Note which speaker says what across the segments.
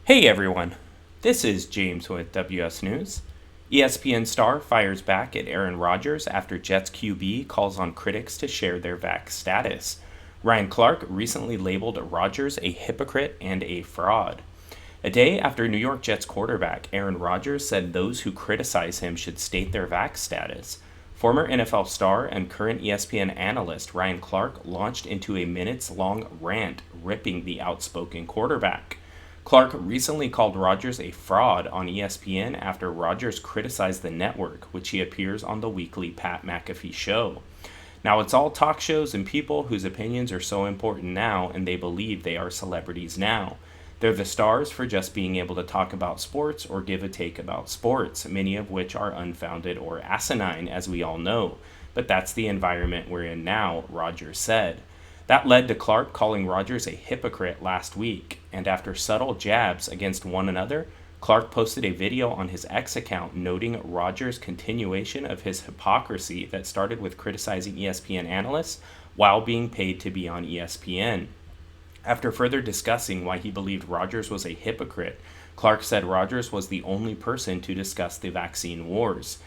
Speaker 1: Hey everyone, this is James with WS News. ESPN star fires back at Aaron Rodgers after Jets QB calls on critics to share their vax status. Ryan Clark recently labeled Rodgers a hypocrite and a fraud. A day after New York Jets quarterback Aaron Rodgers said those who criticize him should state their vax status, former NFL star and current ESPN analyst Ryan Clark launched into a minutes-long rant ripping the outspoken quarterback. Clark recently called Rodgers a fraud on ESPN after Rodgers criticized the network, which he appears on the weekly Pat McAfee show. Now, it's all talk shows and people whose opinions are so important now and they believe they are celebrities now. They're the stars for just being able to talk about sports or give a take about sports, many of which are unfounded or asinine, as we all know. But that's the environment we're in now, Rodgers said. That led to Clark calling Rodgers a hypocrite last week, and after subtle jabs against one another, Clark posted a video on his X account noting Rodgers' continuation of his hypocrisy that started with criticizing ESPN analysts while being paid to be on ESPN. After further discussing why he believed Rodgers was a hypocrite, Clark said Rodgers was the only person to discuss the vaccine wars.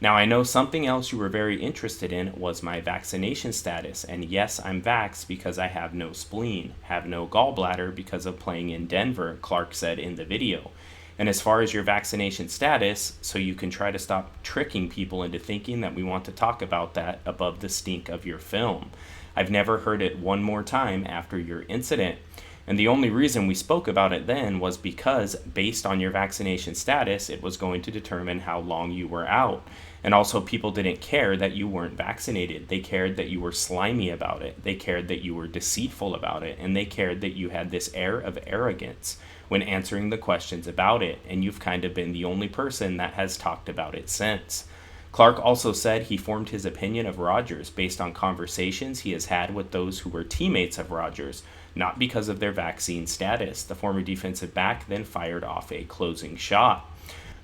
Speaker 1: Now, I know something else you were very interested in was my vaccination status, and yes, I'm vaxxed because I have no spleen, have no gallbladder because of playing in Denver, Clark said in the video. And as far as your vaccination status, so you can try to stop tricking people into thinking that we want to talk about that above the stink of your film. I've never heard it one more time after your incident. And the only reason we spoke about it then was because, based on your vaccination status, it was going to determine how long you were out. And also, people didn't care that you weren't vaccinated. They cared that you were slimy about it. They cared that you were deceitful about it. And they cared that you had this air of arrogance when answering the questions about it. And you've kind of been the only person that has talked about it since. Clark also said he formed his opinion of Rodgers based on conversations he has had with those who were teammates of Rodgers, not because of their vaccine status. The former defensive back then fired off a closing shot.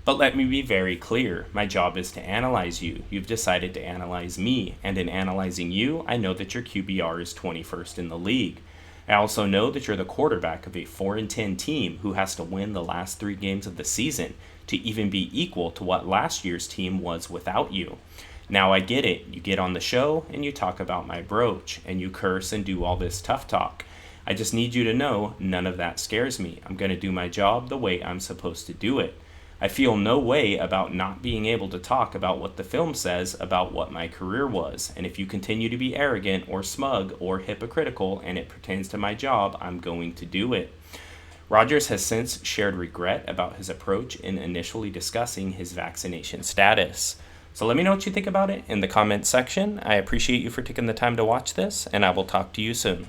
Speaker 1: But let me be very clear, my job is to analyze you. You've decided to analyze me, and in analyzing you, I know that your QBR is 21st in the league. I also know that you're the quarterback of a 4-10 team who has to win the last 3 games of the season to even be equal to what last year's team was without you. Now I get it. You get on the show and you talk about my brooch, and you curse and do all this tough talk. I just need you to know none of that scares me. I'm going to do my job the way I'm supposed to do it. I feel no way about not being able to talk about what the film says about what my career was, and if you continue to be arrogant or smug or hypocritical and it pertains to my job, I'm going to do it. Rodgers has since shared regret about his approach in initially discussing his vaccination status. So let me know what you think about it in the comments section. I appreciate you for taking the time to watch this, and I will talk to you soon.